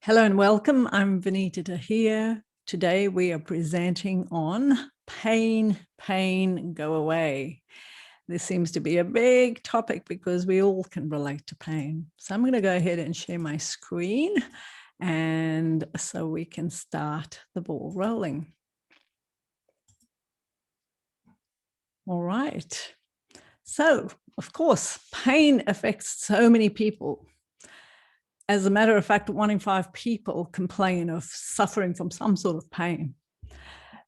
Hello and welcome. I'm Vanita Tahir. Today we are presenting on pain, go away. This seems to be a big topic because we all can relate to pain. So I'm going to go ahead and share my screen and so we can start the ball rolling. All right. So, of course, pain affects so many people. As a matter of fact, 1 in 5 people complain of suffering from some sort of pain.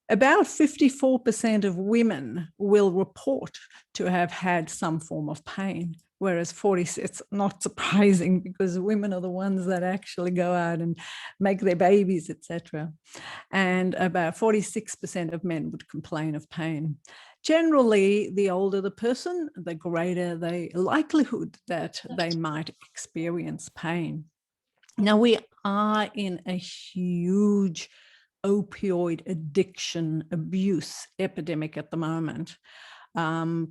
About 54% of women will report to have had some form of pain, whereas 40%, it's not surprising because women are the ones that actually go out and make their babies, etc. And about 46% of men would complain of pain. Generally, the older the person, the greater the likelihood that they might experience pain. Now, we are in a huge opioid addiction abuse epidemic at the moment.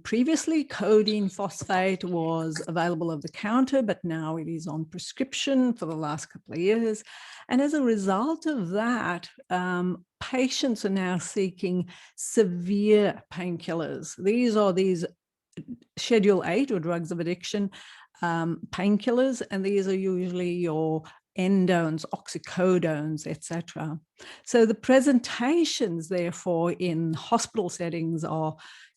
Previously, codeine phosphate was available over the counter, but now it is on prescription for the last couple of years. And as a result of that, patients are now seeking severe painkillers. These are Schedule 8 or drugs of addiction painkillers, and these are usually your endones, oxycodones, etc. So the presentations, therefore, in hospital settings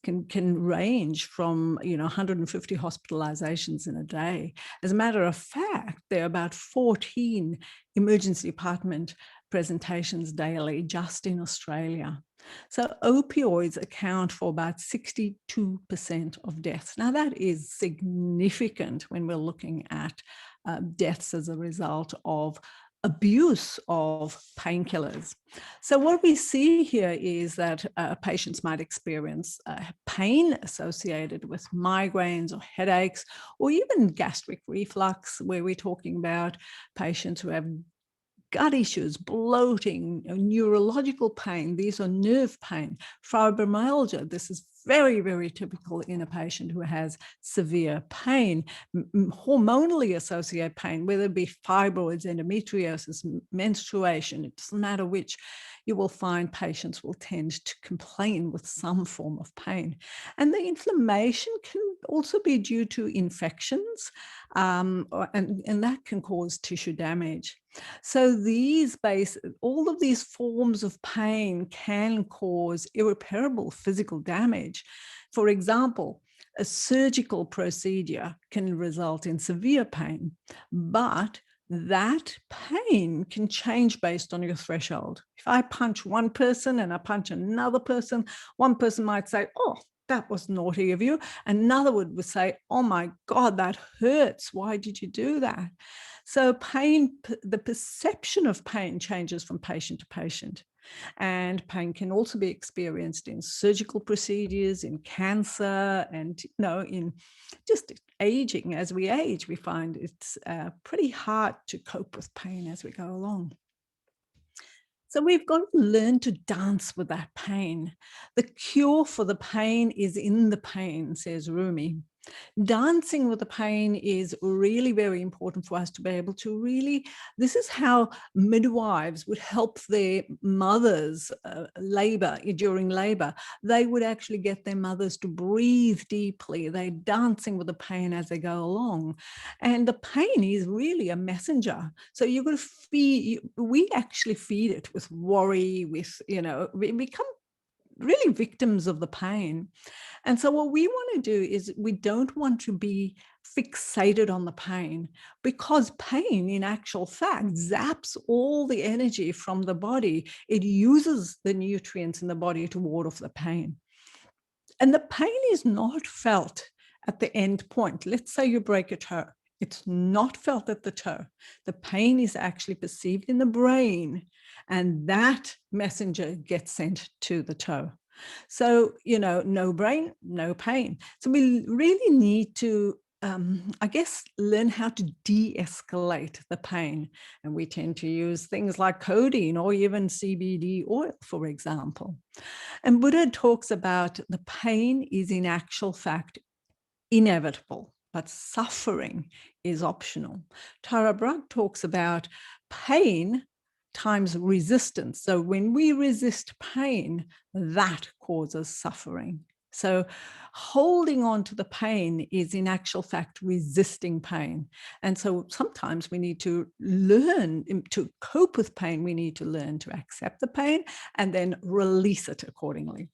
can range from 150 hospitalizations in a day. As a matter of fact, there are about 14 emergency department presentations daily just in Australia. So opioids account for about 62% of deaths. Now that is significant when we're looking at deaths as a result of abuse of painkillers. So what we see here is that patients might experience pain associated with migraines or headaches, or even gastric reflux, where we're talking about patients who have gut issues, bloating, neurological pain. These are nerve pain, fibromyalgia. This is very, very typical in a patient who has severe pain, hormonally associated pain, whether it be fibroids, endometriosis, menstruation, it doesn't matter which. You will find patients will tend to complain with some form of pain. And the inflammation can also be due to infections, and that can cause tissue damage. So all of these forms of pain can cause irreparable physical damage. For example, a surgical procedure can result in severe pain, but that pain can change based on your threshold. If I punch one person and I punch another person, one person might say, "Oh, that was naughty of you." Another would say, "Oh my God, that hurts. Why did you do that?" So pain, the perception of pain changes from patient to patient. And pain can also be experienced in surgical procedures, in cancer, and in just aging. As we age, we find it's pretty hard to cope with pain as we go along. So we've got to learn to dance with that pain. The cure for the pain is in the pain, says Rumi. Dancing with the pain is really very important for us to be able to really, this is how midwives would help their mothers during labor. They would actually get their mothers to breathe deeply. They're dancing with the pain as they go along. And the pain is really a messenger. So you've got to we actually feed it with worry, we become really victims of the pain. And so what we want to do is we don't want to be fixated on the pain, because pain in actual fact zaps all the energy from the body. It uses the nutrients in the body to ward off the pain. And the pain is not felt at the end point. Let's say you break a toe. It's not felt at the toe. The pain is actually perceived in the brain, and that messenger gets sent to the toe. So, no brain, no pain. So we really need to, learn how to de-escalate the pain. And we tend to use things like codeine or even CBD oil, for example. And Buddha talks about the pain is in actual fact inevitable. but suffering is optional. Tara Brach talks about pain times resistance. So when we resist pain, that causes suffering. So holding on to the pain is in actual fact resisting pain. And so sometimes we need to learn to cope with pain. We need to learn to accept the pain and then release it accordingly.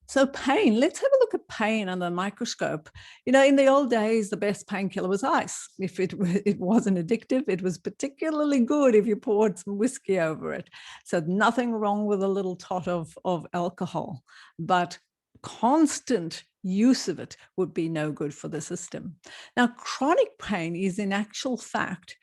So pain, let's have a look at pain under the microscope. You know, in the old days, the best painkiller was ice. If it wasn't addictive, it was particularly good if you poured some whiskey over it. So nothing wrong with a little tot of alcohol, but constant use of it would be no good for the system. Now, chronic pain is in actual fact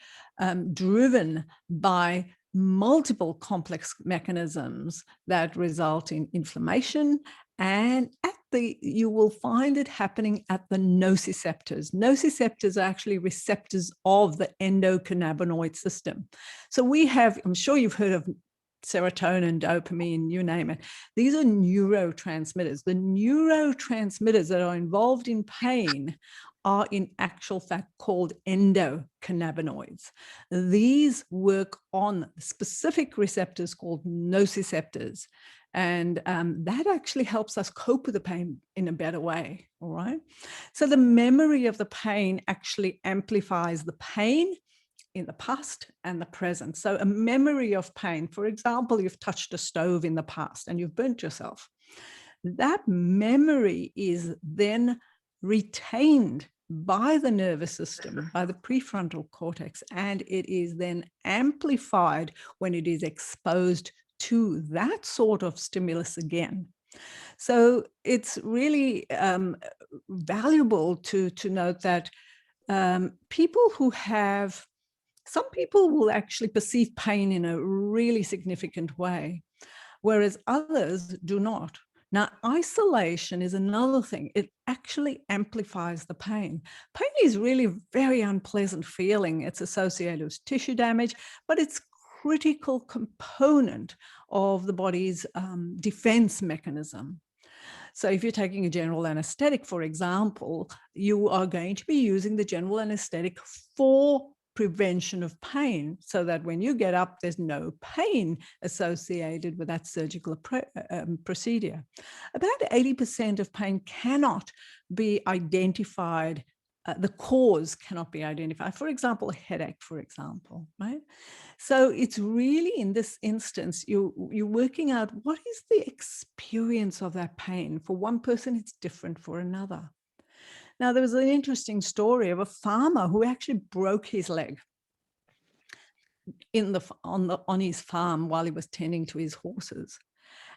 driven by multiple complex mechanisms that result in inflammation, and you will find it happening at the nociceptors. Nociceptors are actually receptors of the endocannabinoid system. So we have, I'm sure you've heard of serotonin, dopamine, you name it. These are neurotransmitters. The neurotransmitters that are involved in pain are in actual fact called endocannabinoids. These work on specific receptors called nociceptors. And that actually helps us cope with the pain in a better way, all right? So the memory of the pain actually amplifies the pain in the past and the present. So a memory of pain, for example, you've touched a stove in the past and you've burnt yourself. That memory is then retained by the nervous system, by the prefrontal cortex, and it is then amplified when it is exposed to that sort of stimulus again. So it's really valuable to note that people who have, some people will actually perceive pain in a really significant way, whereas others do not. Now, isolation is another thing. It actually amplifies the pain. Pain is really a very unpleasant feeling. It's associated with tissue damage, but it's a critical component of the body's defense mechanism. So if you're taking a general anesthetic, for example, you are going to be using the general anesthetic for prevention of pain, so that when you get up, there's no pain associated with that surgical procedure. About 80% of pain cannot be identified. The cause cannot be identified. For example, a headache, for example, right? So it's really, in this instance, you're working out what is the experience of that pain. For one person, it's different for another. Now, there was an interesting story of a farmer who actually broke his leg on his farm while he was tending to his horses.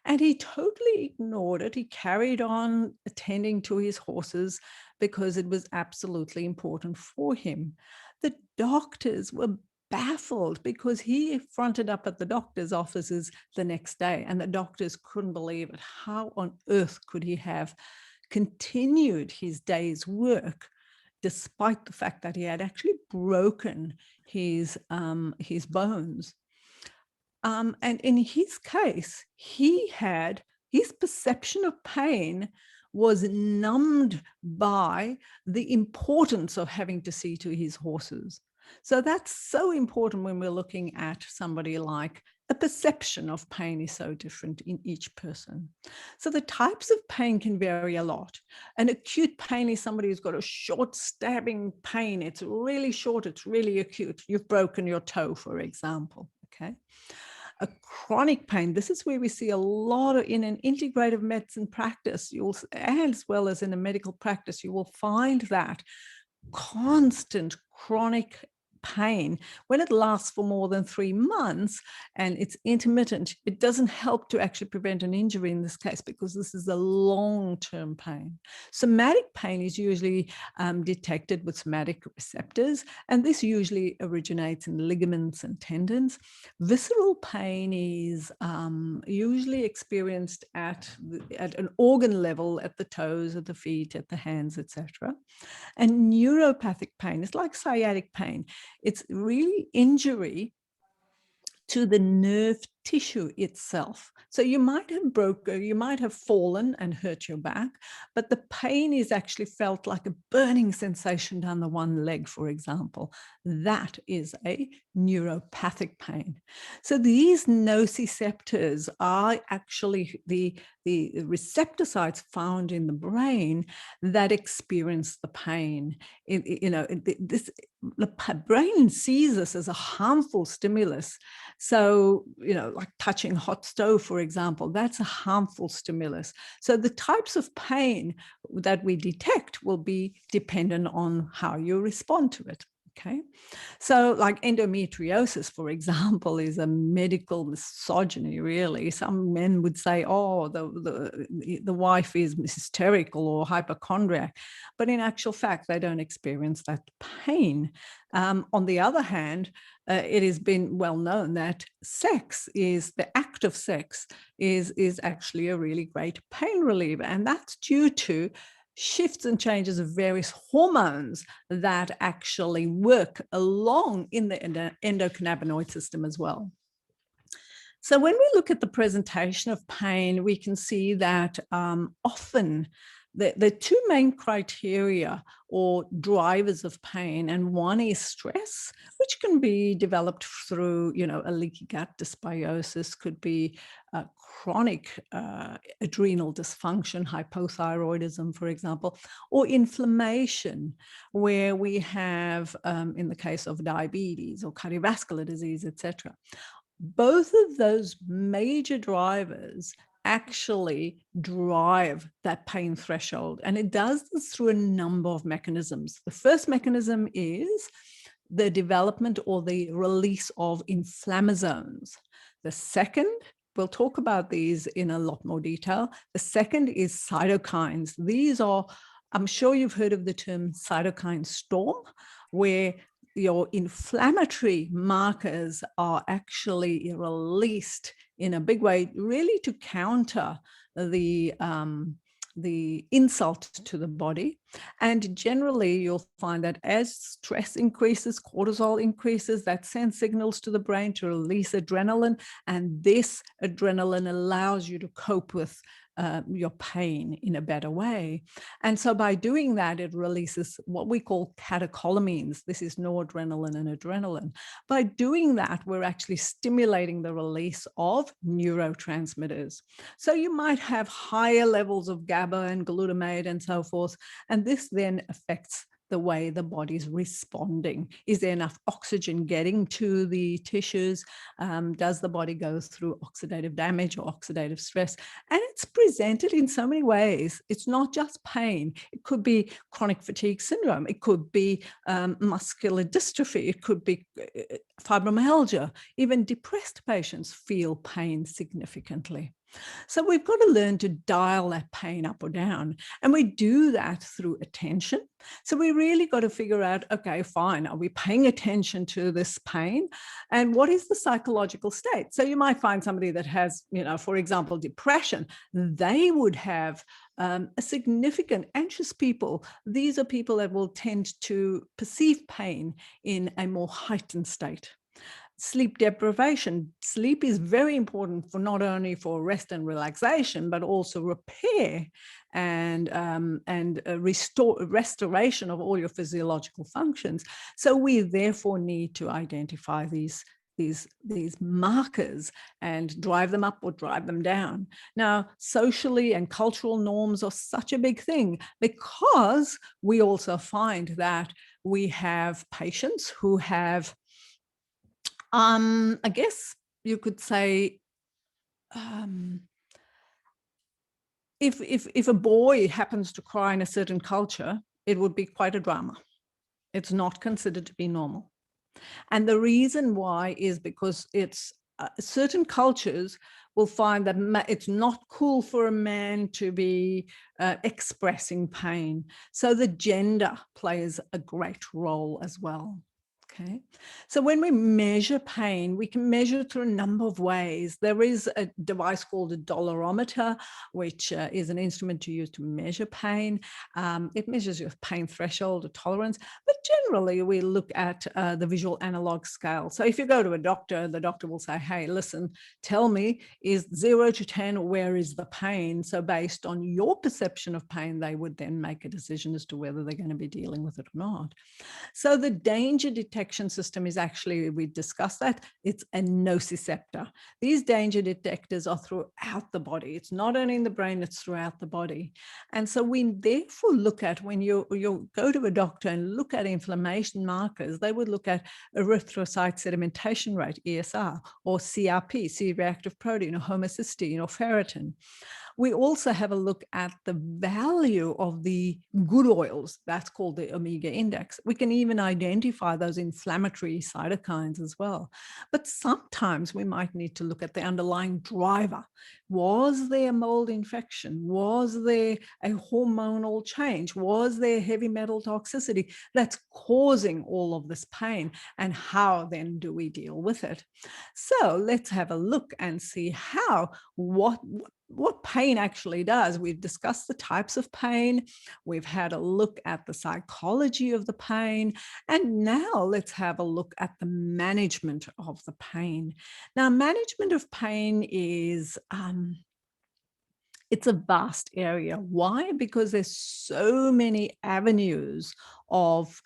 And he totally ignored it. He carried on attending to his horses because it was absolutely important for him. The doctors were baffled because he fronted up at the doctor's offices the next day, and the doctors couldn't believe it. How on earth could he have continued his day's work despite the fact that he had actually broken his bones? And in his case, his perception of pain was numbed by the importance of having to see to his horses. So that's so important when we're looking at somebody like the perception of pain is so different in each person. So the types of pain can vary a lot. An acute pain is somebody who's got a short stabbing pain. It's really short, it's really acute. You've broken your toe, for example, okay? A chronic pain, this is where we see a lot of, in an integrative medicine practice, as well as in a medical practice, you will find that constant chronic pain, when it lasts for more than 3 months and it's intermittent, it doesn't help to actually prevent an injury in this case, because this is a long-term pain. Somatic pain is usually detected with somatic receptors, and this usually originates in ligaments and tendons. Visceral pain is usually experienced at an organ level, at the toes, at the feet, at the hands, etc. And neuropathic pain is like sciatic pain. It's really injury to the nerve tissue itself. So you might have fallen and hurt your back, but the pain is actually felt like a burning sensation down the one leg, for example. That is a neuropathic pain. So these nociceptors are actually the receptor sites found in the brain that experience the pain. The brain sees this as a harmful stimulus. So, like touching a hot stove, for example, that's a harmful stimulus. So the types of pain that we detect will be dependent on how you respond to it. Okay. So like endometriosis, for example, is a medical misogyny, really. Some men would say, oh, the wife is hysterical or hypochondriac. But in actual fact, they don't experience that pain. On the other hand, it has been well known that the act of sex is actually a really great pain reliever. And that's due to shifts and changes of various hormones that actually work along in the endocannabinoid system as well. So when we look at the presentation of pain, we can see that often the two main criteria or drivers of pain, and one is stress, which can be developed through, a leaky gut dysbiosis, could be chronic adrenal dysfunction, hypothyroidism, for example, or inflammation, where we have, in the case of diabetes or cardiovascular disease, etc. Both of those major drivers actually drive that pain threshold. And it does this through a number of mechanisms. The first mechanism is the development or the release of inflammasomes. The second, we'll talk about these in a lot more detail. The second is cytokines. These are, I'm sure you've heard of the term cytokine storm, where your inflammatory markers are actually released in a big way, really to counter the insult to the body. And generally, you'll find that as stress increases, cortisol increases, that sends signals to the brain to release adrenaline. And this adrenaline allows you to cope with your pain in a better way. And so by doing that, it releases what we call catecholamines. This is noradrenaline and adrenaline. By doing that, we're actually stimulating the release of neurotransmitters. So you might have higher levels of GABA and glutamate and so forth, and this then affects the way the body's responding. Is there enough oxygen getting to the tissues? Does the body go through oxidative damage or oxidative stress? And it's presented in so many ways. It's not just pain. It could be chronic fatigue syndrome. It could be muscular dystrophy. It could be fibromyalgia. Even depressed patients feel pain significantly. So we've got to learn to dial that pain up or down. And we do that through attention. So we really got to figure out, okay, fine, are we paying attention to this pain? And what is the psychological state? So you might find somebody that has, for example, depression. They would have a significant anxious people. These are people that will tend to perceive pain in a more heightened state. Sleep deprivation. Sleep is very important for not only for rest and relaxation, but also repair and restoration of all your physiological functions. So we therefore need to identify these markers and drive them up or drive them down. Now, socially and cultural norms are such a big thing, because we also find that we have patients who have, I guess you could say, if a boy happens to cry in a certain culture, it would be quite a drama. It's not considered to be normal. And the reason why is because it's certain cultures will find that it's not cool for a man to be expressing pain. So the gender plays a great role as well. Okay, so when we measure pain, we can measure it through a number of ways. There is a device called a dolorometer, which is an instrument to use to measure pain. It measures your pain threshold or tolerance, but generally we look at the visual analog scale. So if you go to a doctor, the doctor will say, hey, listen, tell me, is 0 to 10, where is the pain? So based on your perception of pain, they would then make a decision as to whether they're going to be dealing with it or not. So the danger detection system is actually, we discussed that, it's a nociceptor. These danger detectors are throughout the body. It's not only in the brain, it's throughout the body. And so we therefore look at, when you go to a doctor and look at inflammation markers, they would look at erythrocyte sedimentation rate, ESR, or CRP, C-reactive protein, or homocysteine, or ferritin. We also have a look at the value of the good oils. That's called the omega index. We can even identify those inflammatory cytokines as well. But sometimes we might need to look at the underlying driver. Was there a mold infection? Was there a hormonal change? Was there heavy metal toxicity that's causing all of this pain? And how then do we deal with it? So let's have a look and see how, what pain actually does. We've discussed the types of pain. We've had a look at the psychology of the pain. And now let's have a look at the management of the pain. Now, management of pain is, it's a vast area. Why? Because there's so many avenues of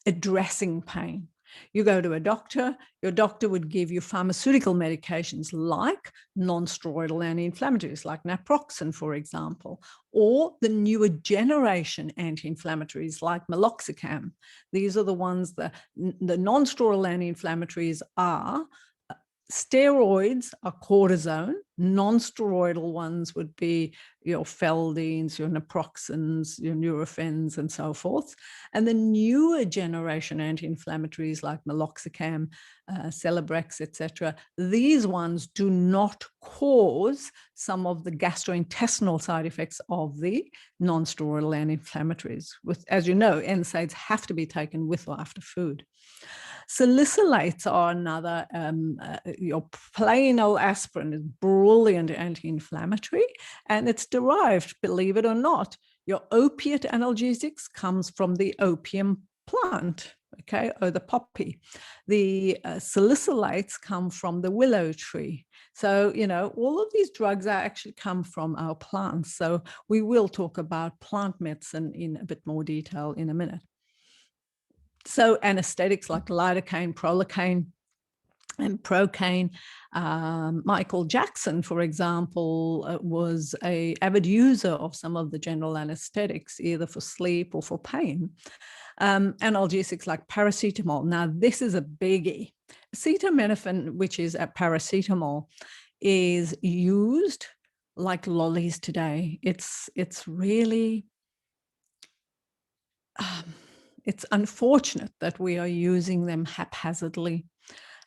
addressing pain. You go to a doctor, your doctor would give you pharmaceutical medications like non-steroidal anti-inflammatories, like naproxen, for example, or the newer generation anti-inflammatories like meloxicam. These are the ones that the non-steroidal anti-inflammatories are. Steroids are cortisone. Non-steroidal ones would be your Feldines, your naproxens, your Nurofens, and so forth. And the newer generation anti-inflammatories like meloxicam, Celebrex, etc., these ones do not cause some of the gastrointestinal side effects of the non-steroidal anti-inflammatories. As you know, NSAIDs have to be taken with or after food. Salicylates are another, your plain old aspirin is brilliant anti-inflammatory, and it's derived, believe it or not, your opiate analgesics comes from the opium plant, okay, or the poppy. The salicylates come from the willow tree. So, you know, all of these drugs actually come from our plants. So we will talk about plant medicine in a bit more detail in a minute. So anesthetics like lidocaine, prolocaine, and Procaine. Michael Jackson, for example, was an avid user of some of the general anesthetics, either for sleep or for pain. Analgesics like paracetamol. Now, this is a biggie. Acetaminophen, which is a paracetamol, is used like lollies today. It's really... it's unfortunate that we are using them haphazardly,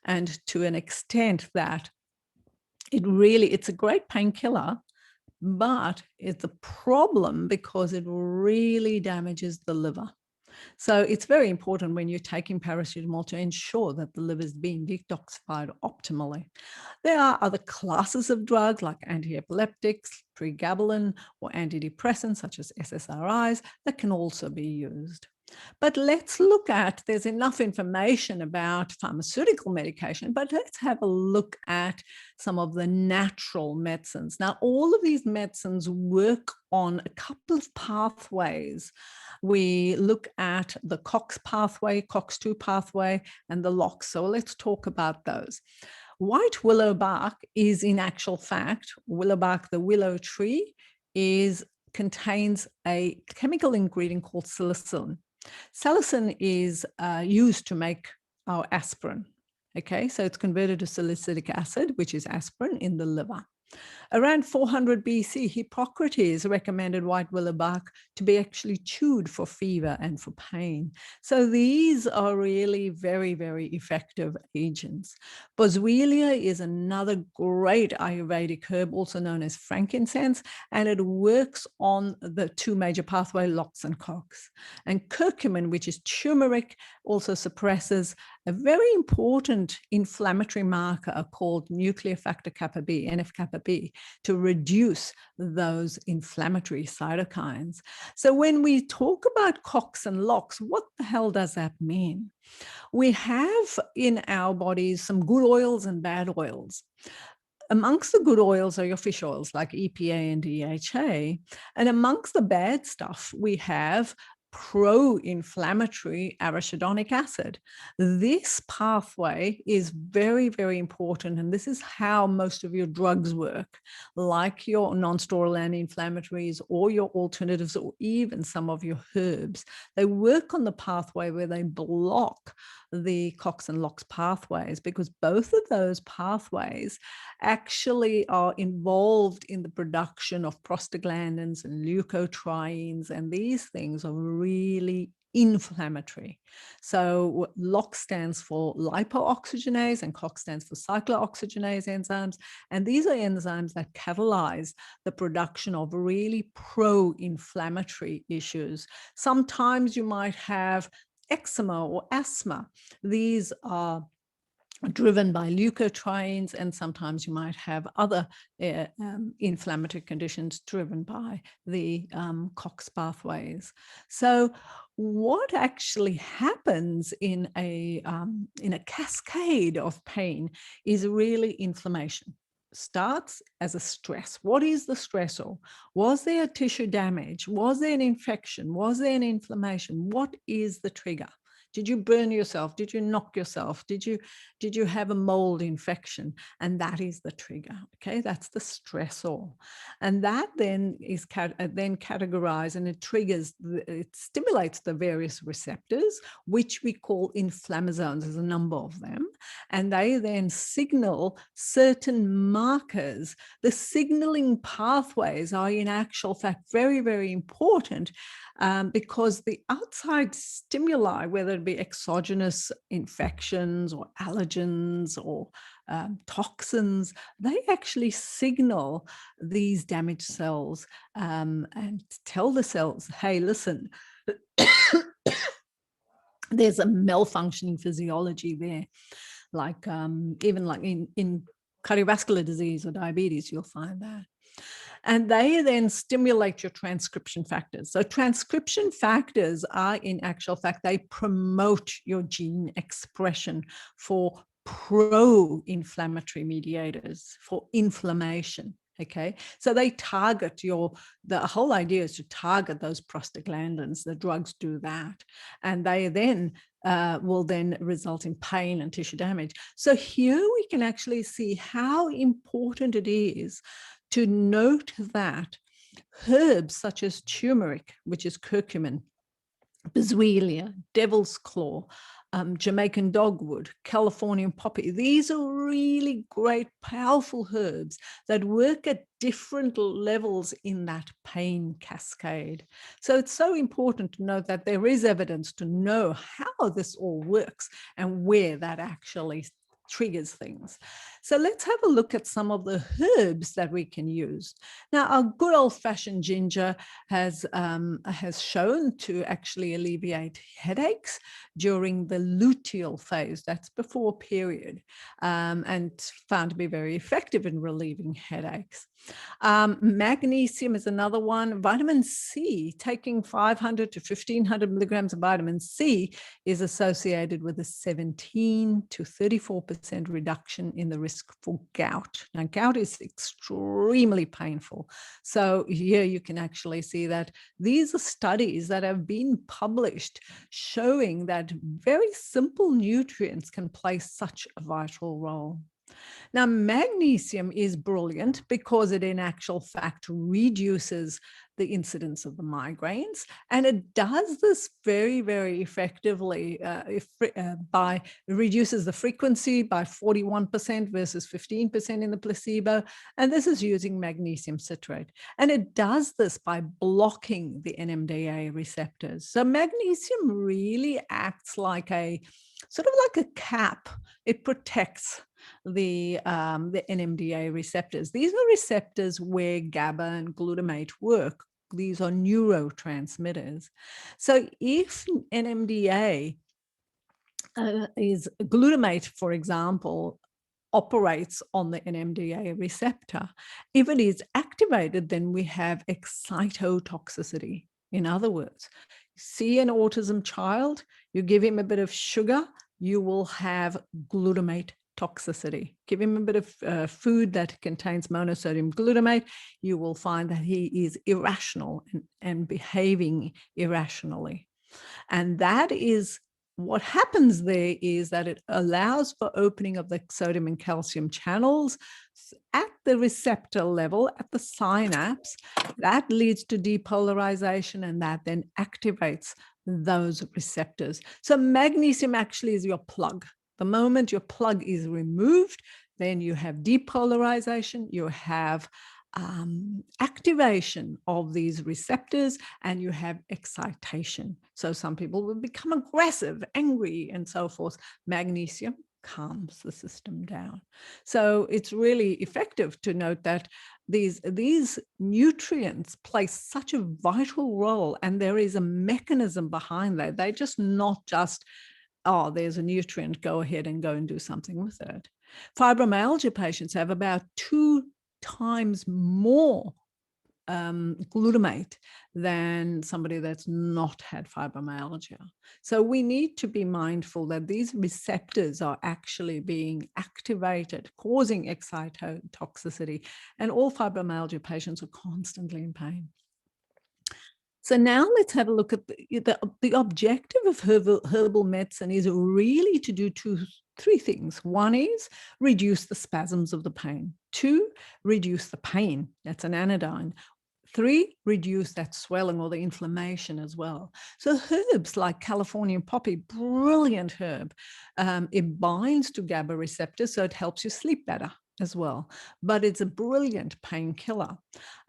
and to an extent that it's a great painkiller, but it's a problem because it really damages the liver. So it's very important when you're taking paracetamol to ensure that the liver is being detoxified optimally. There are other classes of drugs like antiepileptics, pregabalin, or antidepressants such as SSRIs that can also be used. But let's look at, there's enough information about pharmaceutical medication, but let's have a look at some of the natural medicines. Now, all of these medicines work on a couple of pathways. We look at the COX pathway, COX-2 pathway, and the LOX. So let's talk about those. White willow bark is, in actual fact, willow bark, the willow tree, contains a chemical ingredient called salicin. Salicin is used to make our aspirin. Okay, so it's converted to salicylic acid, which is aspirin in the liver. Around 400 BC, Hippocrates recommended white willow bark to be actually chewed for fever and for pain. So these are really very, very effective agents. Boswellia is another great Ayurvedic herb, also known as frankincense, and it works on the two major pathways, LOX and COX. And curcumin, which is turmeric, also suppresses a very important inflammatory marker called nuclear factor kappa B, NF-kappa B, to reduce those inflammatory cytokines. So when we talk about COX and LOX, what the hell does that mean? We have in our bodies some good oils and bad oils. Amongst the good oils are your fish oils like EPA and DHA. And amongst the bad stuff, we have pro-inflammatory arachidonic acid. This pathway is very, very important. And this is how most of your drugs work, like your non-steroidal anti-inflammatories or your alternatives, or even some of your herbs. They work on the pathway where they block the COX and LOX pathways, because both of those pathways actually are involved in the production of prostaglandins and leukotrienes, and these things are really inflammatory. So LOX stands for lipooxygenase and COX stands for cyclooxygenase enzymes. And these are enzymes that catalyze the production of really pro-inflammatory issues. Sometimes you might have eczema or asthma. These are driven by leukotrienes, and sometimes you might have other inflammatory conditions driven by the COX pathways. So what actually happens in a cascade of pain is really inflammation. Starts as a stress. What is the stressor? Was there a tissue damage? Was there an infection? Was there an inflammation? What is the trigger? Did you burn yourself? Did you knock yourself? Did you have a mold infection? And that is the trigger. Okay, that's the stressor, and that then is then categorized, and it triggers. It stimulates the various receptors, which we call inflammasomes. There's a number of them, and they then signal certain markers. The signaling pathways are, in actual fact, very, very important. Because the outside stimuli, whether it be exogenous infections or allergens or toxins, they actually signal these damaged cells and tell the cells, hey, listen, there's a malfunctioning physiology there. Like even like in cardiovascular disease or diabetes, you'll find that. And they then stimulate your transcription factors. So transcription factors are, in actual fact, they promote your gene expression for pro-inflammatory mediators, for inflammation. Okay, so they target the whole idea is to target those prostaglandins. The drugs do that, and they then will then result in pain and tissue damage. So here we can actually see how important it is to note that herbs such as turmeric, which is curcumin, boswellia, devil's claw, Jamaican dogwood, Californian poppy, these are really great, powerful herbs that work at different levels in that pain cascade. So it's so important to know that there is evidence to know how this all works and where that actually triggers things. So let's have a look at some of the herbs that we can use. Now, our good old-fashioned ginger has shown to actually alleviate headaches during the luteal phase, that's before period, and found to be very effective in relieving headaches. Magnesium is another one. Vitamin C, taking 500 to 1500 milligrams of vitamin C is associated with a 17 to 34% reduction in the risk for gout. Now, gout is extremely painful. So here you can actually see that these are studies that have been published showing that very simple nutrients can play such a vital role. Now, magnesium is brilliant because it, in actual fact, reduces the incidence of the migraines. And it does this very, very effectively by reduces the frequency by 41% versus 15% in the placebo. And this is using magnesium citrate. And it does this by blocking the NMDA receptors. So magnesium really acts like a sort of like a cap. It protects the NMDA receptors. These are receptors where GABA and glutamate work. These are neurotransmitters. So if NMDA is glutamate, for example, operates on the NMDA receptor, if it is activated, then we have excitotoxicity. In other words, see an autism child, you give him a bit of sugar, you will have glutamate toxicity. Give him a bit of food that contains monosodium glutamate, you will find that he is irrational and behaving irrationally. And that is what happens there is that it allows for opening of the sodium and calcium channels at the receptor level, at the synapse. That leads to depolarization, and that then activates those receptors. So magnesium actually is your plug. The moment your plug is removed, then you have depolarization, you have activation of these receptors, and you have excitation. So some people will become aggressive, angry, and so forth. Magnesium calms the system down. So it's really effective to note that these nutrients play such a vital role, and there is a mechanism behind that. They're just not just, oh, there's a nutrient, go ahead and go and do something with it. Fibromyalgia patients have about 2 times more glutamate than somebody that's not had fibromyalgia. So we need to be mindful that these receptors are actually being activated, causing excitotoxicity, and all fibromyalgia patients are constantly in pain. So now let's have a look at the objective of herbal medicine is really to do three things. One is reduce the spasms of the pain. 2, reduce the pain. That's an anodyne. 3, reduce that swelling or the inflammation as well. So herbs like Californian poppy, brilliant herb. It binds to GABA receptors, so it helps you sleep better as well. But it's a brilliant painkiller.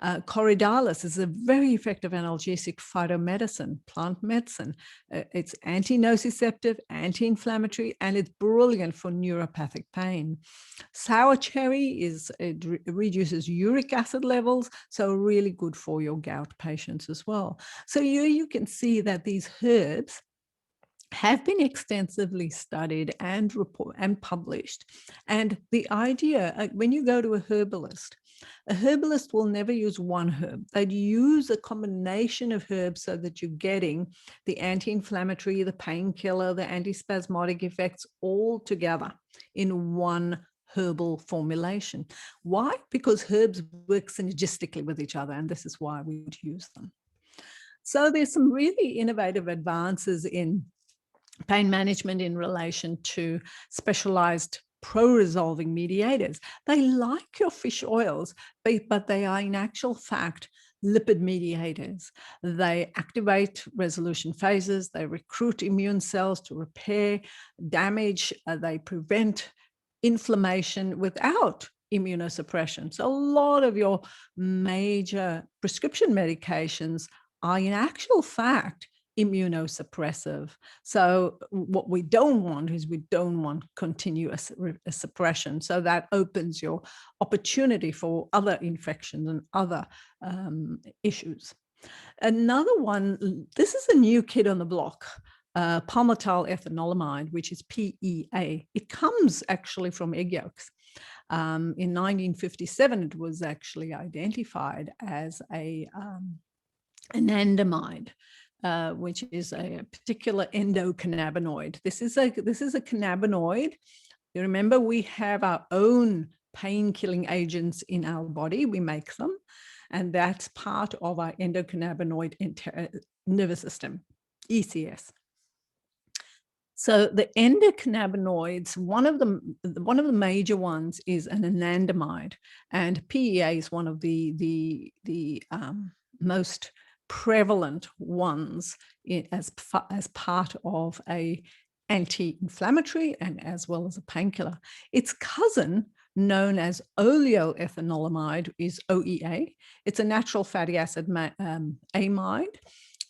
Corydalis is a very effective analgesic phytomedicine, plant medicine. It's anti-nociceptive, anti-inflammatory, and it's brilliant for neuropathic pain. Sour cherry reduces uric acid levels, so really good for your gout patients as well. So you can see that these herbs have been extensively studied and published. And the idea, when you go to a herbalist will never use one herb. They'd use a combination of herbs so that you're getting the anti-inflammatory, the painkiller, the antispasmodic effects all together in one herbal formulation. Why? Because herbs work synergistically with each other, and this is why we would use them. So there's some really innovative advances in pain management in relation to specialized pro-resolving mediators. They like your fish oils, but they are in actual fact lipid mediators. They activate resolution phases, they recruit immune cells to repair damage, they prevent inflammation without immunosuppression. So a lot of your major prescription medications are in actual fact immunosuppressive. So what we don't want is we don't want continuous suppression. So that opens your opportunity for other infections and other issues. Another one, this is a new kid on the block, palmital ethanolamide, which is PEA. It comes actually from egg yolks. In 1957, it was actually identified as an anandamide, which is a particular endocannabinoid. This is a cannabinoid. You remember, we have our own pain-killing agents in our body. We make them, and that's part of our endocannabinoid nervous system, ECS. So the endocannabinoids, one of the major ones is an anandamide, and PEA is one of the most prevalent ones as part of a anti-inflammatory and as well as a painkiller. Its cousin, known as oleoethanolamide, is OEA. It's a natural fatty acid amide,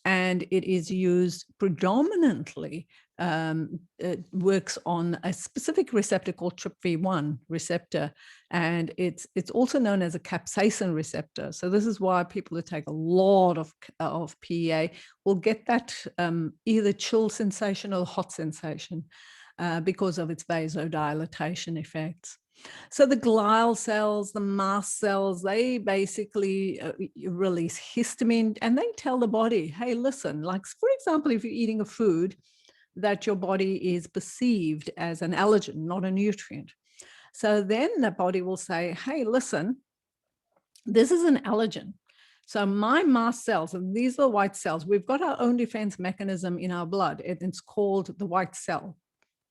and it is used predominantly, it works on a specific receptor called TRPV1 receptor, and it's also known as a capsaicin receptor. So this is why people who take a lot of PEA will get that either chill sensation or hot sensation because of its vasodilatation effects. So the glial cells, the mast cells, they basically release histamine, and they tell the body, hey, listen, like, for example, if you're eating a food that your body is perceived as an allergen, not a nutrient. So then the body will say, hey, listen, this is an allergen. So my mast cells, and these are the white cells, we've got our own defense mechanism in our blood. It's called the white cell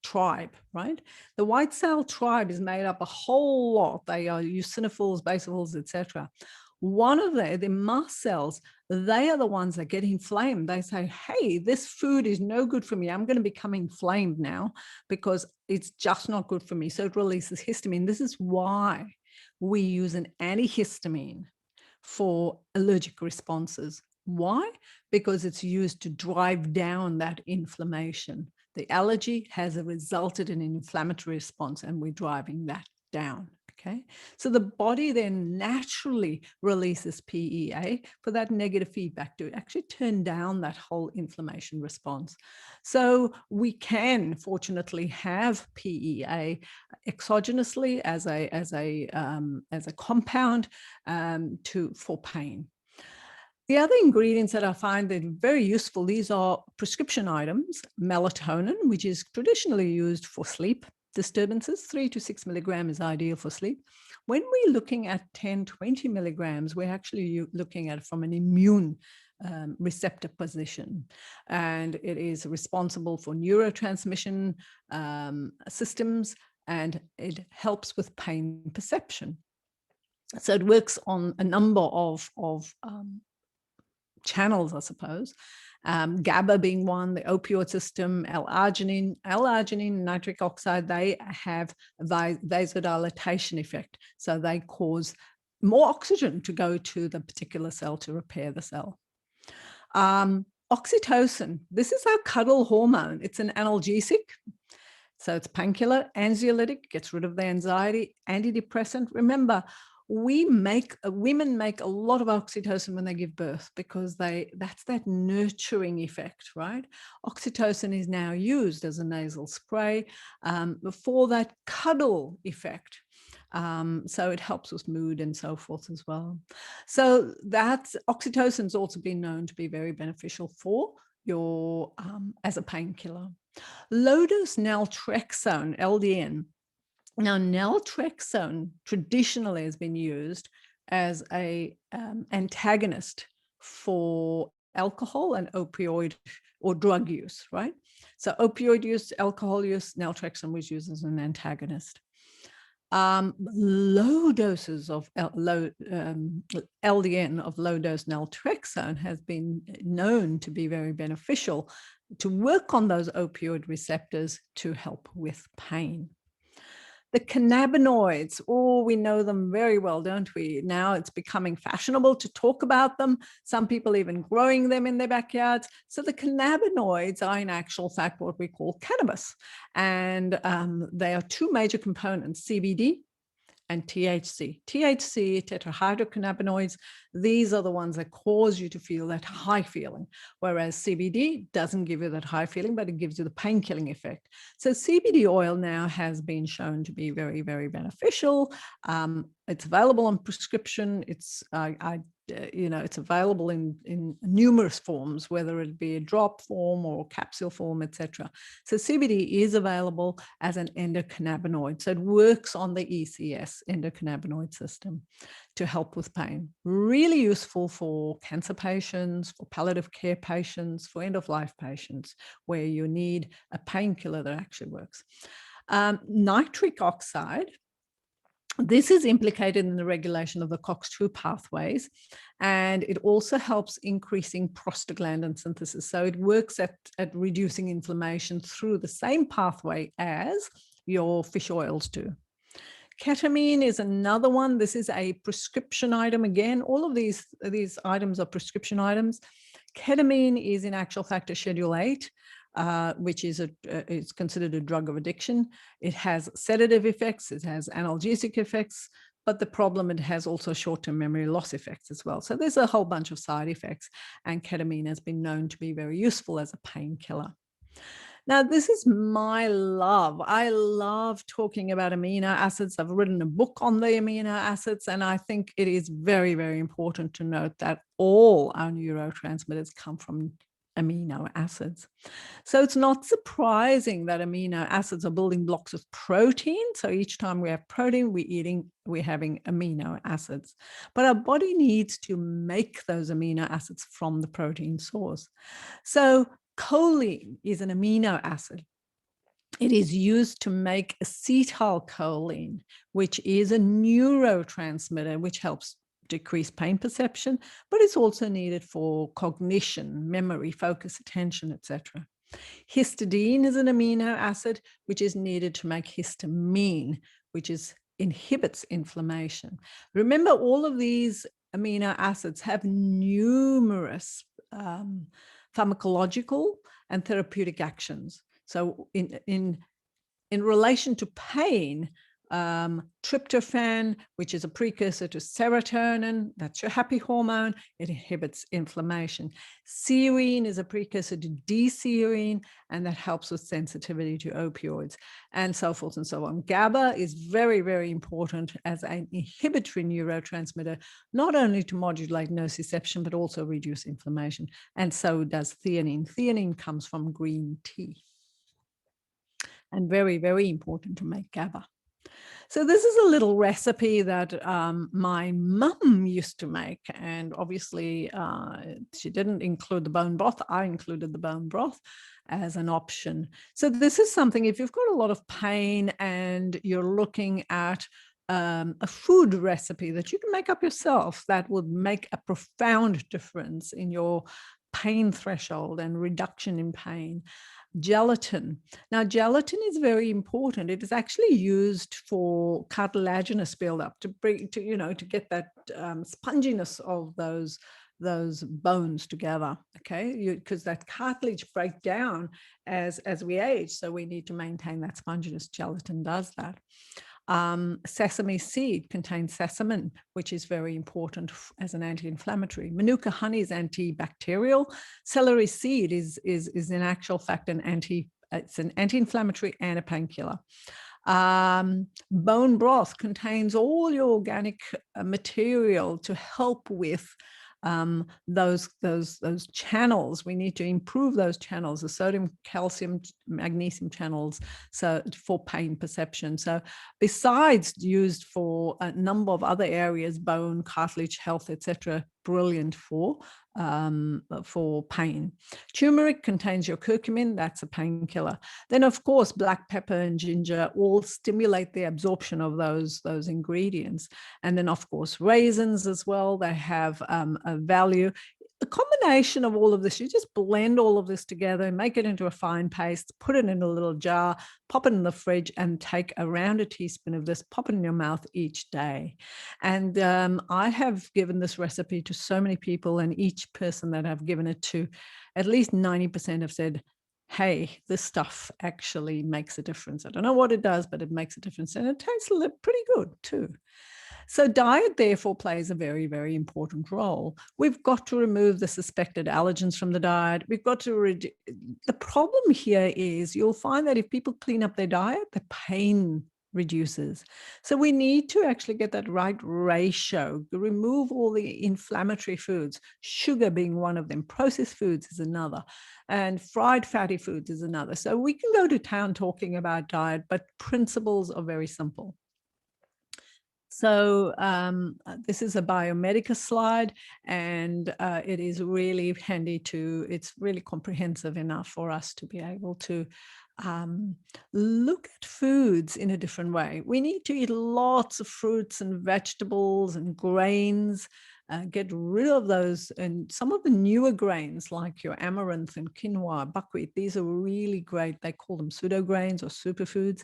tribe, right? The white cell tribe is made up a whole lot. They are eosinophils, basophils, etc. One of the mast cells, they are the ones that get inflamed. They say, hey, this food is no good for me. I'm going to become inflamed now because it's just not good for me. So it releases histamine. This is why we use an antihistamine for allergic responses. Why? Because it's used to drive down that inflammation. The allergy has resulted in an inflammatory response, and we're driving that down. Okay, so the body then naturally releases PEA for that negative feedback to actually turn down that whole inflammation response. So we can fortunately have PEA exogenously as a compound for pain. The other ingredients that I find that are very useful, these are prescription items, melatonin, which is traditionally used for sleep disturbances. 3 to 6 milligrams is ideal for sleep. When we're looking at 10, 20 milligrams, we're actually looking at it from an immune receptor position, and it is responsible for neurotransmission systems, and it helps with pain perception. So it works on a number of channels, I suppose. GABA being one, the opioid system, L-arginine, nitric oxide, they have a vasodilatation effect. So they cause more oxygen to go to the particular cell to repair the cell. Oxytocin, this is our cuddle hormone. It's an analgesic. So it's painkiller, anxiolytic, gets rid of the anxiety, antidepressant. Remember, women make a lot of oxytocin when they give birth because that's that nurturing effect, right? Oxytocin is now used as a nasal spray for that cuddle effect. So it helps with mood and so forth as well. So that's oxytocin's also been known to be very beneficial for your as a painkiller. Low-dose naltrexone, LDN. Now, naltrexone traditionally has been used as a antagonist for alcohol and opioid or drug use, right? So opioid use, alcohol use, naltrexone was used as an antagonist. Low doses of LDN of low-dose naltrexone has been known to be very beneficial to work on those opioid receptors to help with pain. The cannabinoids, oh, we know them very well, don't we? Now it's becoming fashionable to talk about them. Some people even growing them in their backyards. So the cannabinoids are in actual fact what we call cannabis. And they are two major components, CBD and THC. THC, tetrahydrocannabinoids, these are the ones that cause you to feel that high feeling, whereas CBD doesn't give you that high feeling, but it gives you the pain-killing effect. So CBD oil now has been shown to be very, very beneficial. It's available on prescription. I it's available in numerous forms, whether it be a drop form or capsule form, etc. So CBD is available as an endocannabinoid. So it works on the ECS, endocannabinoid system, to help with pain. Really useful for cancer patients, for palliative care patients, for end-of-life patients, where you need a painkiller that actually works. Nitric oxide, this is implicated in the regulation of the COX-2 pathways, and it also helps increasing prostaglandin synthesis. So it works at reducing inflammation through the same pathway as your fish oils do. Ketamine is another one. This is a prescription item. Again, all of these items are prescription items. Ketamine is in actual fact a Schedule 8. Which is it's considered a drug of addiction. It has sedative effects, it has analgesic effects, but the problem, it has also short-term memory loss effects as well. So there's a whole bunch of side effects, and ketamine has been known to be very useful as a painkiller. Now, this is my love. I love talking about amino acids. I've written a book on the amino acids, and I think it is very, very important to note that all our neurotransmitters come from amino acids. So it's not surprising that amino acids are building blocks of protein. So each time we have protein, we're having amino acids. But our body needs to make those amino acids from the protein source. So choline is an amino acid. It is used to make acetylcholine, which is a neurotransmitter, which helps decrease pain perception, but it's also needed for cognition, memory, focus, attention, etc. Histidine is an amino acid which is needed to make histamine, which inhibits inflammation. Remember, all of these amino acids have numerous pharmacological and therapeutic actions. So in relation to pain, tryptophan, which is a precursor to serotonin, that's your happy hormone, it inhibits inflammation. Serine is a precursor to D-serine, and that helps with sensitivity to opioids, and so forth and so on. GABA is very, very important as an inhibitory neurotransmitter, not only to modulate nociception, but also reduce inflammation, and so does theanine. Theanine comes from green tea, and very, very important to make GABA. So this is a little recipe that my mum used to make, and obviously she didn't include the bone broth. I included the bone broth as an option. So this is something, if you've got a lot of pain and you're looking at a food recipe that you can make up yourself, that would make a profound difference in your pain threshold and reduction in pain. Gelatin. Now, gelatin is very important. It is actually used for cartilaginous buildup to get that sponginess of those bones together. Okay, because that cartilage breaks down as we age, so we need to maintain that sponginess. Gelatin does that. Sesame seed contains sesamin, which is very important as an anti-inflammatory. Manuka honey is antibacterial. Celery seed is in actual fact an anti-inflammatory and a painkiller. Bone broth contains all your organic material to help with those channels. We need to improve those channels, the sodium, calcium, magnesium channels, so for pain perception. So besides used for a number of other areas, bone, cartilage health, etc., brilliant for pain. Turmeric contains your curcumin, that's a painkiller. Then of course, black pepper and ginger all stimulate the absorption of those ingredients. And then of course, raisins as well, they have a value. A combination of all of this, you just blend all of this together, make it into a fine paste, put it in a little jar, pop it in the fridge, and take around a teaspoon of this, pop it in your mouth each day. And I have given this recipe to so many people, and each person that I've given it to, at least 90% have said, hey, this stuff actually makes a difference. I don't know what it does, but it makes a difference. And it tastes pretty good too. So diet, therefore, plays a very, very important role. We've got to remove the suspected allergens from the diet. We've got to the problem here is you'll find that if people clean up their diet, the pain reduces. So we need to actually get that right ratio, remove all the inflammatory foods, sugar being one of them, processed foods is another, and fried fatty foods is another. So we can go to town talking about diet, but principles are very simple. So this is a Biomedica slide, and it is really handy it's really comprehensive enough for us to be able to look at foods in a different way. We need to eat lots of fruits and vegetables and grains, get rid of those, and some of the newer grains like your amaranth and quinoa, buckwheat, these are really great. They call them pseudograins or superfoods.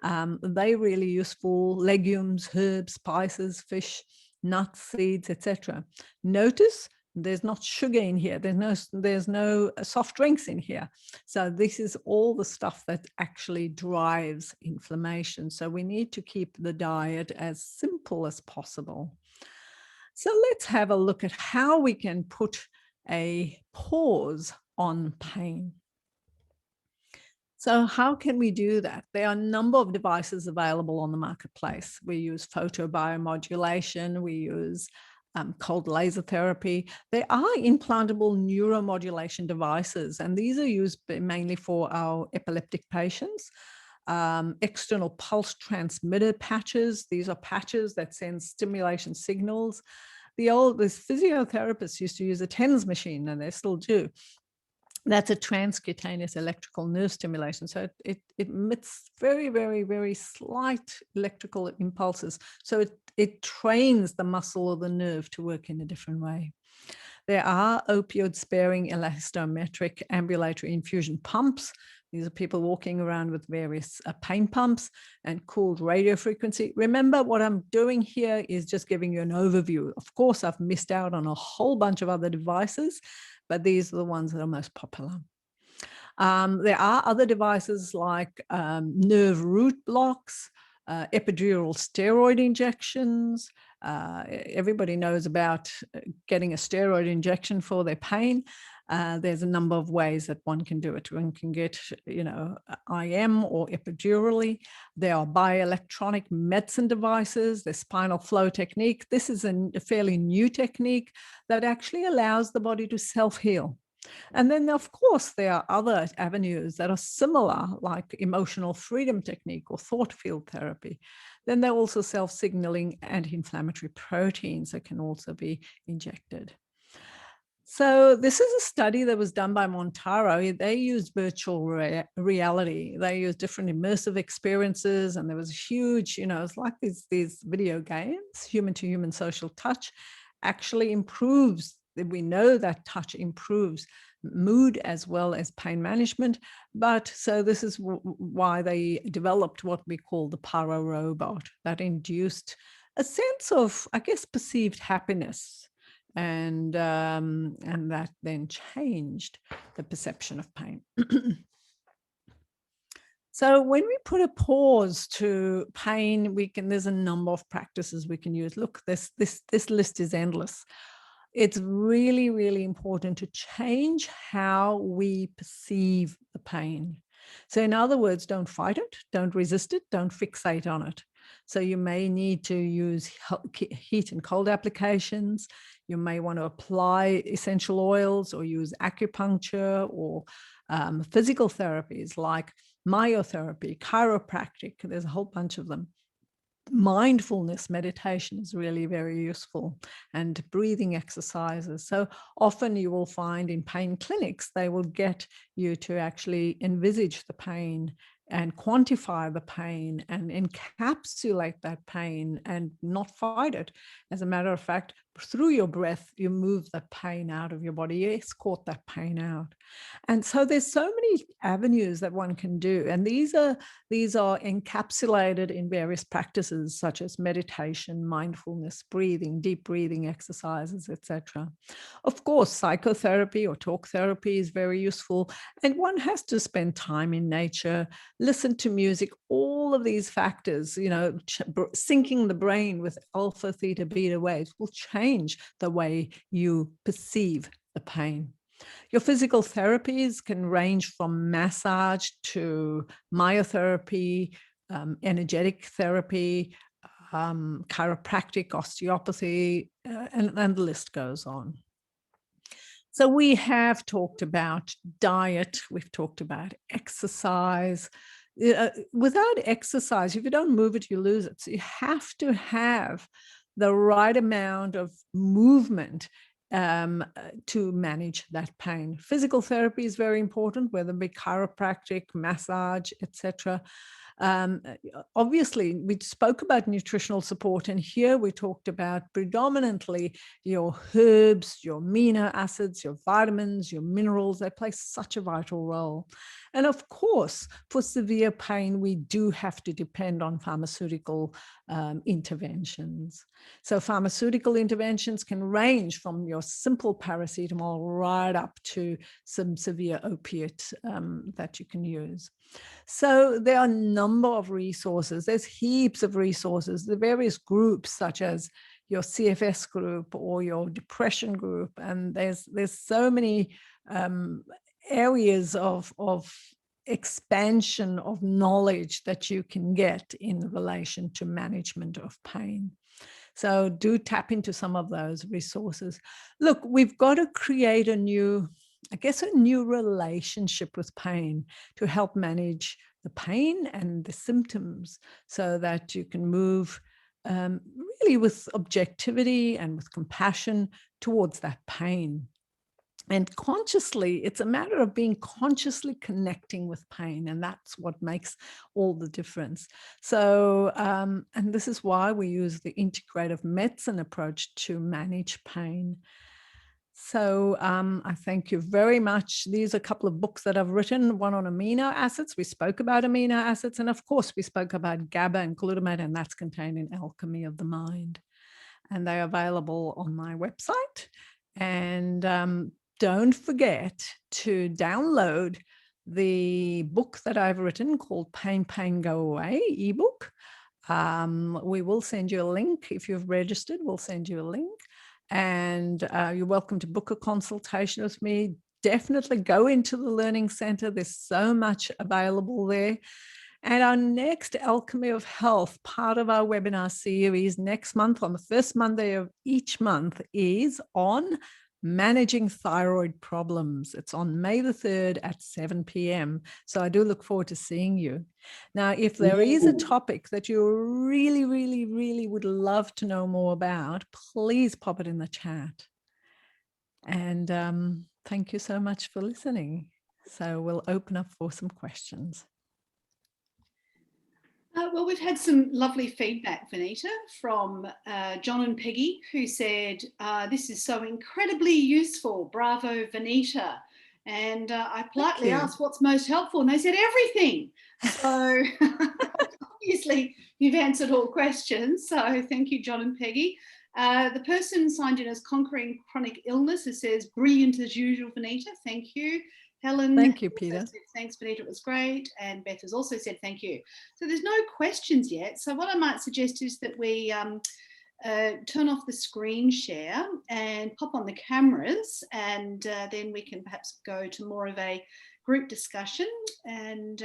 They're really useful. Legumes, herbs, spices, fish, nuts, seeds, etc. Notice there's not sugar in here. There's no soft drinks in here. So this is all the stuff that actually drives inflammation. So we need to keep the diet as simple as possible. So let's have a look at how we can put a pause on pain. So how can we do that? There are a number of devices available on the marketplace. We use photobiomodulation, we use cold laser therapy. There are implantable neuromodulation devices, and these are used mainly for our epileptic patients. External pulse transmitter patches. These are patches that send stimulation signals. This physiotherapists used to use a TENS machine, and they still do. That's a transcutaneous electrical nerve stimulation. So it emits very, very, very slight electrical impulses. So it trains the muscle or the nerve to work in a different way. There are opioid-sparing elastometric ambulatory infusion pumps. These are people walking around with various pain pumps and cooled radio frequency. Remember, what I'm doing here is just giving you an overview. Of course, I've missed out on a whole bunch of other devices, but these are the ones that are most popular. There are other devices like nerve root blocks, epidural steroid injections. Everybody knows about getting a steroid injection for their pain. There's a number of ways that one can do it. One can get, IM or epidurally. There are bioelectronic medicine devices, the spinal flow technique. This is a fairly new technique that actually allows the body to self-heal. And then, of course, there are other avenues that are similar, like emotional freedom technique or thought field therapy. Then there are also self-signaling anti-inflammatory proteins that can also be injected. So this is a study that was done by Montaro. They used virtual reality. They used different immersive experiences, and there was huge, it's like these video games. Human-to-human social touch actually improves. We know that touch improves mood as well as pain management. But so this is why they developed what we call the Paro robot that induced a sense of, I guess, perceived happiness. And that then changed the perception of pain. So when we put a pause to pain, there's a number of practices we can use. Look, this list is endless. It's really, really important to change how we perceive the pain. So in other words, don't fight it, don't resist it, don't fixate on it. So you may need to use heat and cold applications. You may want to apply essential oils or use acupuncture or physical therapies like myotherapy, chiropractic. There's a whole bunch of them. Mindfulness meditation is really very useful, and breathing exercises. So often you will find in pain clinics, they will get you to actually envisage the pain and quantify the pain and encapsulate that pain and not fight it. As a matter of fact, through your breath, you move the pain out of your body, you escort that pain out. And so there's so many avenues that one can do. And these are encapsulated in various practices such as meditation, mindfulness, breathing, deep breathing exercises, etc. Of course, psychotherapy or talk therapy is very useful. And one has to spend time in nature, listen to music, all of these factors, syncing the brain with alpha, theta, beta waves will change the way you perceive the pain. Your physical therapies can range from massage to myotherapy, energetic therapy, chiropractic, osteopathy, and the list goes on. So we have talked about diet, we've talked about exercise. Without exercise, if you don't move it, you lose it. So you have to have the right amount of movement to manage that pain. Physical therapy is very important, whether it be chiropractic, massage, etc. Obviously, we spoke about nutritional support, and here we talked about predominantly your herbs, your amino acids, your vitamins, your minerals. They play such a vital role. And of course, for severe pain, we do have to depend on pharmaceutical interventions. So pharmaceutical interventions can range from your simple paracetamol right up to some severe opiate that you can use. So there are a number of resources. There's heaps of resources. The various groups, such as your CFS group or your depression group, and there's so many areas of expansion of knowledge that you can get in relation to management of pain. So do tap into some of those resources. Look, we've got to create a new relationship with pain to help manage the pain and the symptoms so that you can move really with objectivity and with compassion towards that pain. And consciously, it's a matter of being consciously connecting with pain, and that's what makes all the difference. So, and this is why we use the integrative medicine approach to manage pain. So I thank you very much. These are a couple of books that I've written, one on amino acids. We spoke about amino acids, and of course, we spoke about GABA and glutamate, and that's contained in Alchemy of the Mind. And they're available on my website. And don't forget to download the book that I've written called Pain, Pain, Go Away ebook. We will send you a link. If you've registered, we'll send you a link. And you're welcome to book a consultation with me. Definitely go into the Learning Center. There's so much available there. And our next Alchemy of Health, part of our webinar series next month, on the first Monday of each month, is on managing thyroid problems. It's on May the 3rd at 7 p.m. So I do look forward to seeing you. Now, if there is a topic that you really, really, really would love to know more about, please pop it in the chat. And thank you so much for listening. So we'll open up for some questions. Well, we've had some lovely feedback, Vanita, from John and Peggy, who said, this is so incredibly useful. Bravo, Vanita. And I politely asked what's most helpful, and they said everything. So obviously you've answered all questions. So thank you, John and Peggy. The person signed in as Conquering Chronic Illness, who says, brilliant as usual, Vanita. Thank you. Helen. Thank you, Peter. Said, thanks, Vanita, it was great. And Beth has also said thank you. So there's no questions yet. So what I might suggest is that we turn off the screen share and pop on the cameras, and then we can perhaps go to more of a group discussion and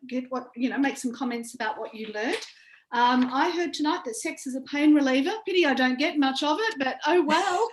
get what, make some comments about what you learned. I heard tonight that sex is a pain reliever. Pity I don't get much of it, but oh well.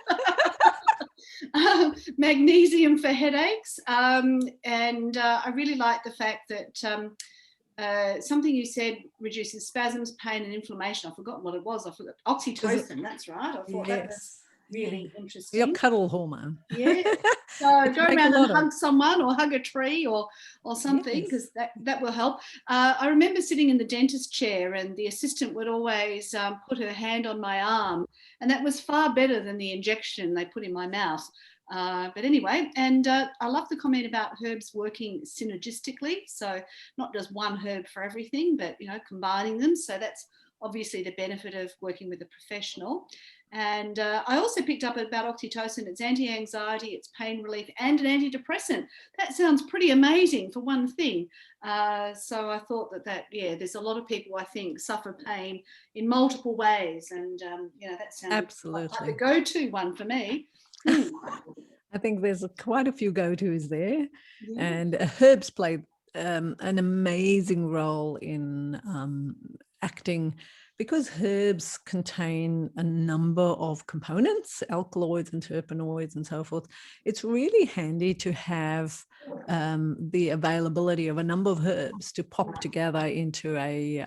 Magnesium for headaches. And I really like the fact that something you said reduces spasms, pain and inflammation. I've forgotten what it was. I forgot. Oxytocin, that's right. I thought that was really interesting. Your cuddle hormone. Yeah. So go around and hug someone or hug a tree or something, because that will help. I remember sitting in the dentist chair and the assistant would always put her hand on my arm, and that was far better than the injection they put in my mouth. But anyway, and I love the comment about herbs working synergistically. So not just one herb for everything, but, combining them. So that's obviously the benefit of working with a professional. And I also picked up about oxytocin. It's anti-anxiety, it's pain relief, and an antidepressant. That sounds pretty amazing for one thing. So I thought that there's a lot of people, I think, suffer pain in multiple ways. And, that sounds absolutely like the go-to one for me. I think there's quite a few go-tos there. And herbs play an amazing role in acting, because herbs contain a number of components, alkaloids and terpenoids and so forth. It's really handy to have the availability of a number of herbs to pop together into a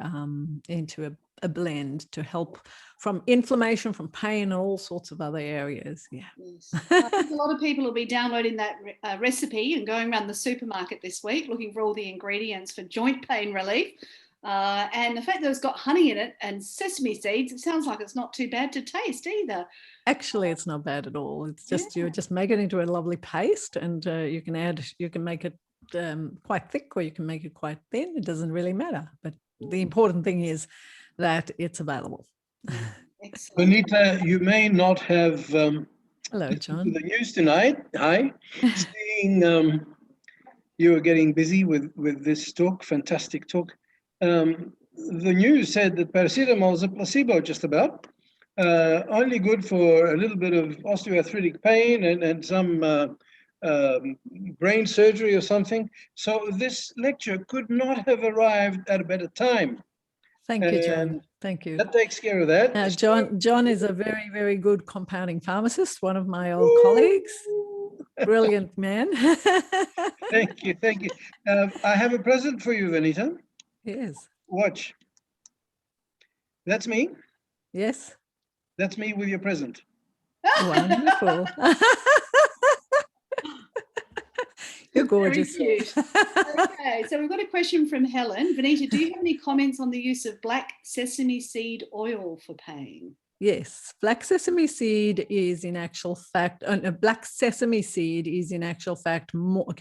blend to help from inflammation, from pain, and all sorts of other areas. Yeah. Yes. I think a lot of people will be downloading that recipe and going around the supermarket this week looking for all the ingredients for joint pain relief. And the fact that it's got honey in it and sesame seeds, it sounds like it's not too bad to taste either. Actually, it's not bad at all. It's just, you just make it into a lovely paste, and you can make it quite thick, or you can make it quite thin. It doesn't really matter. But the important thing is that it's available. Excellent. Venita, you may not have Hello, John. the news tonight. Hi. Seeing you are getting busy with this talk, fantastic talk. The news said that paracetamol is a placebo, just about. Only good for a little bit of osteoarthritic pain and some brain surgery or something. So this lecture could not have arrived at a better time. Thank you, John. Thank you. That takes care of that. John is a very, very good compounding pharmacist, one of my old colleagues. Brilliant man. Thank you. Thank you. I have a present for you, Venita. Yes. Watch. That's me. Yes. That's me with your present. Wonderful. You're gorgeous. Very cute. Okay, so we've got a question from Helen. Venita, do you have any comments on the use of black sesame seed oil for pain? Yes, black sesame seed is in actual fact, black sesame seed is in actual fact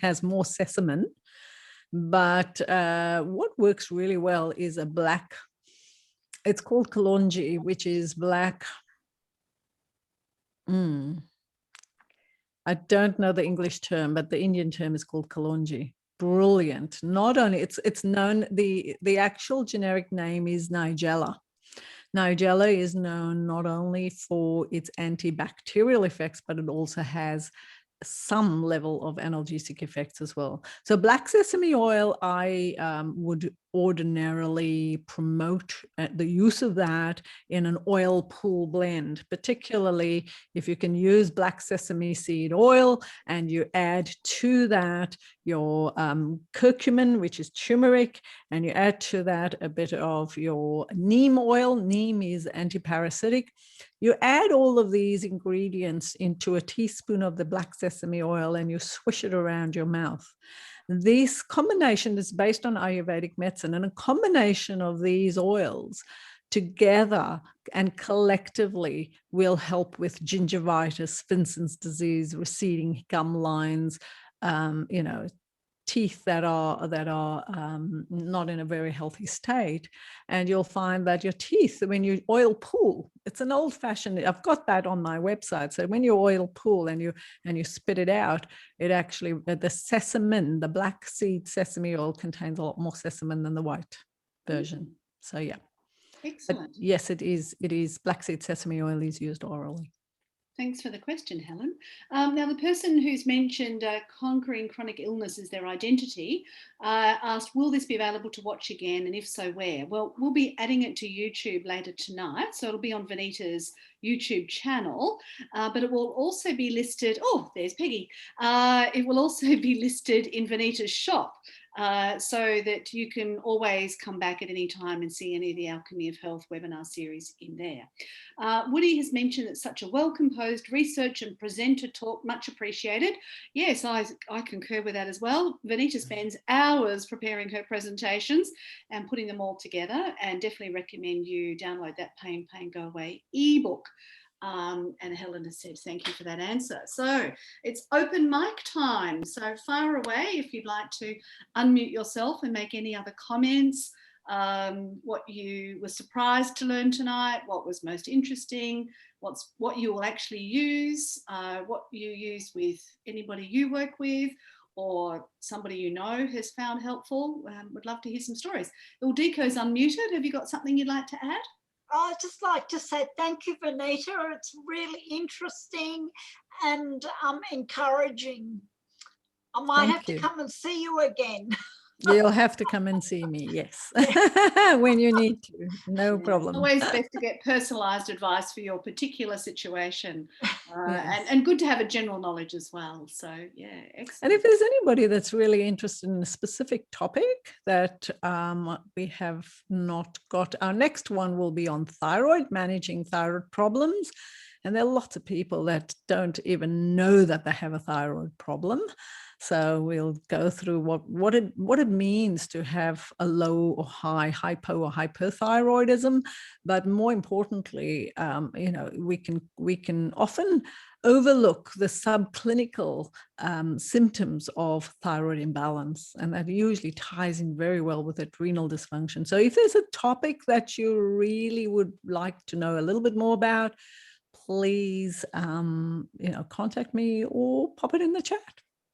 has more sesamin, but what works really well is a black, it's called kalonji, which is black. I don't know the English term, but the Indian term is called kalonji. Brilliant. Not only it's known, the actual generic name is Nigella. Nigella is known not only for its antibacterial effects, but it also has some level of analgesic effects as well. So black sesame oil, I would ordinarily promote the use of that in an oil pool blend, particularly if you can use black sesame seed oil and you add to that your curcumin, which is turmeric, and you add to that a bit of your neem oil. Neem is antiparasitic. You add all of these ingredients into a teaspoon of the black sesame oil and you swish it around your mouth. This combination is based on Ayurvedic medicine, and a combination of these oils together and collectively will help with gingivitis, Vincent's disease, receding gum lines, teeth that are not in a very healthy state. And you'll find that your teeth, when you oil pool, it's an old-fashioned, I've got that on my website. So when you oil pool and you spit it out, it actually, the sesamin, the black seed sesame oil contains a lot more sesamin than the white version. So yeah. Excellent. But yes, it is black seed sesame oil is used orally. Thanks for the question, Helen. Now, the person who's mentioned conquering chronic illness as their identity asked, will this be available to watch again? And if so, where? Well, we'll be adding it to YouTube later tonight. So it'll be on Venita's YouTube channel, but it will also be listed. Oh, there's Peggy. It will also be listed in Venita's shop. So that you can always come back at any time and see any of the Alchemy of Health webinar series in there. Woody has mentioned it's such a well-composed research and presenter talk, much appreciated. Yes, I concur with that as well. Venita spends hours preparing her presentations and putting them all together, and definitely recommend you download that Pain Go Away ebook. And Helen has said, thank you for that answer. So it's open mic time. So fire away if you'd like to unmute yourself and make any other comments, what you were surprised to learn tonight, what was most interesting, what you will actually use, what you use with anybody you work with, or somebody you know has found helpful. Would love to hear some stories. Ildiko's unmuted. Have you got something you'd like to add? I'd just like to say thank you, Venita. It's really interesting and encouraging. I might have to come and see you again. You'll have to come and see me, yes, when you need to, no problem. Always best to get personalised advice for your particular situation, Yes. and good to have a general knowledge as well. So yeah, excellent. And if there's anybody that's really interested in a specific topic that we have not got, our next one will be on thyroid, managing thyroid problems. And there are lots of people that don't even know that they have a thyroid problem. So we'll go through what it means to have a low or high hypo or hyperthyroidism, but more importantly, we can often overlook the subclinical symptoms of thyroid imbalance, and that usually ties in very well with adrenal dysfunction. So if there's a topic that you really would like to know a little bit more about, please contact me or pop it in the chat.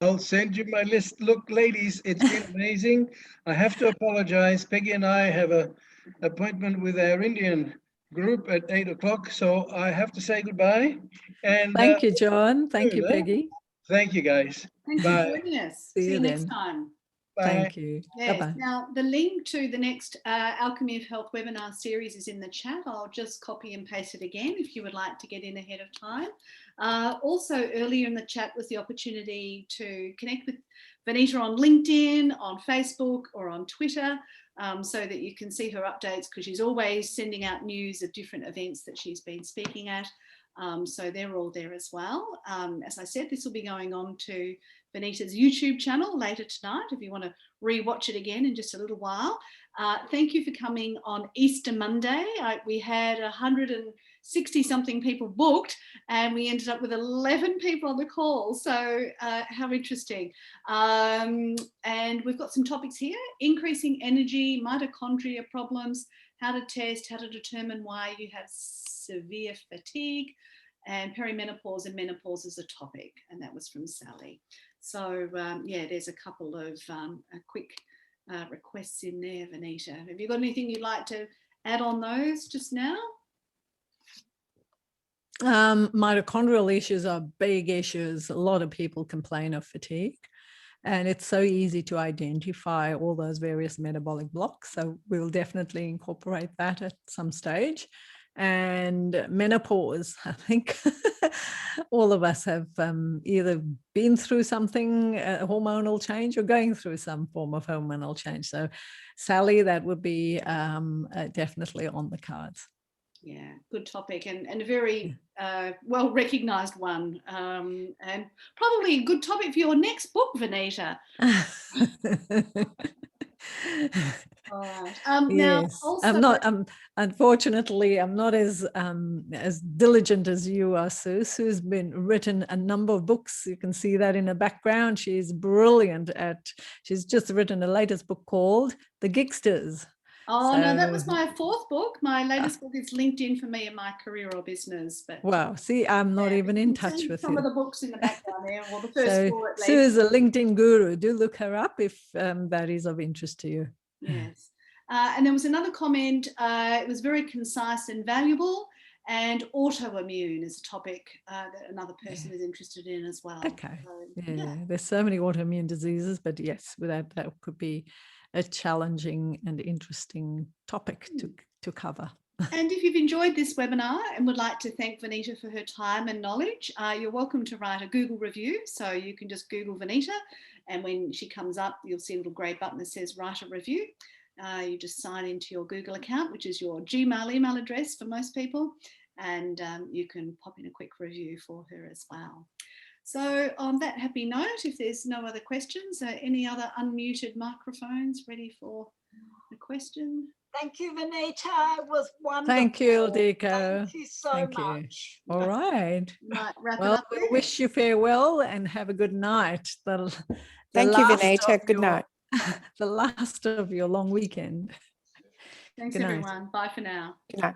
I'll send you my list. Look, ladies, it's been amazing. I have to apologize. Peggy and I have an appointment with our Indian group at 8 o'clock, so I have to say goodbye. And thank you, John. Thank you, soon, Peggy. Thank you, guys. Thanks Bye. for joining us. See See you you next then. time. Bye. Thank you. Yes. Bye-bye. Now, the link to the next Alchemy of Health webinar series is in the chat. I'll just copy and paste it again if you would like to get in ahead of time. Also, earlier in the chat was the opportunity to connect with Vanita on LinkedIn, on Facebook, or on Twitter, so that you can see her updates, because she's always sending out news of different events that she's been speaking at. So they're all there as well. As I said, this will be going on to Vanita's YouTube channel later tonight if you want to re-watch it again in just a little while. Thank you for coming on Easter Monday. We had 160 something people booked, and we ended up with 11 people on the call. So how interesting. And we've got some topics here: increasing energy, mitochondria problems, how to test, how to determine why you have severe fatigue, and perimenopause and menopause is a topic, and that was from Sally. So yeah, there's a couple of quick requests in there, Vanita. Have you got anything you'd like to add on those just now? Mitochondrial issues are big issues. A lot of people complain of fatigue, and it's so easy to identify all those various metabolic blocks. So we'll definitely incorporate that at some stage. And menopause, I think all of us have either been through something, a hormonal change, or going through some form of hormonal change. So Sally, that would be definitely on the cards. Yeah, good topic, and a very well recognised one, and probably a good topic for your next book, Vanita. All right. Now, Yes, also, unfortunately, I'm not as diligent as you are, Sue. Sue's written a number of books. You can see that in the background. She's brilliant she's just written the latest book called The Gigsters. Oh, no, that was my fourth book. My latest book is LinkedIn for me and my career or business. But wow, see, I'm not even in touch with some you. of the books in the background there, or the first So four at least. Sue is a LinkedIn guru. Do look her up if that is of interest to you. Yes. And there was another comment. It was very concise and valuable. And autoimmune is a topic that another person is interested in as well. Okay. So, yeah, there's so many autoimmune diseases, but yes, that could be a challenging and interesting topic to cover. And if you've enjoyed this webinar and would like to thank Vanita for her time and knowledge, you're welcome to write a Google review. So you can just Google Vanita, and when she comes up, you'll see a little grey button that says write a review. You just sign into your Google account, which is your Gmail email address for most people, and you can pop in a quick review for her as well. So on that happy note, if there's no other questions, any other unmuted microphones ready for a question? Thank you, Vanita. It was wonderful. Thank you, Ildiko. Thank you so much. All right. Well, we wish you farewell and have a good night. Thank you, Vanita. Good night. The last of your long weekend. Thanks, Good night. everyone. Bye for now. Good night.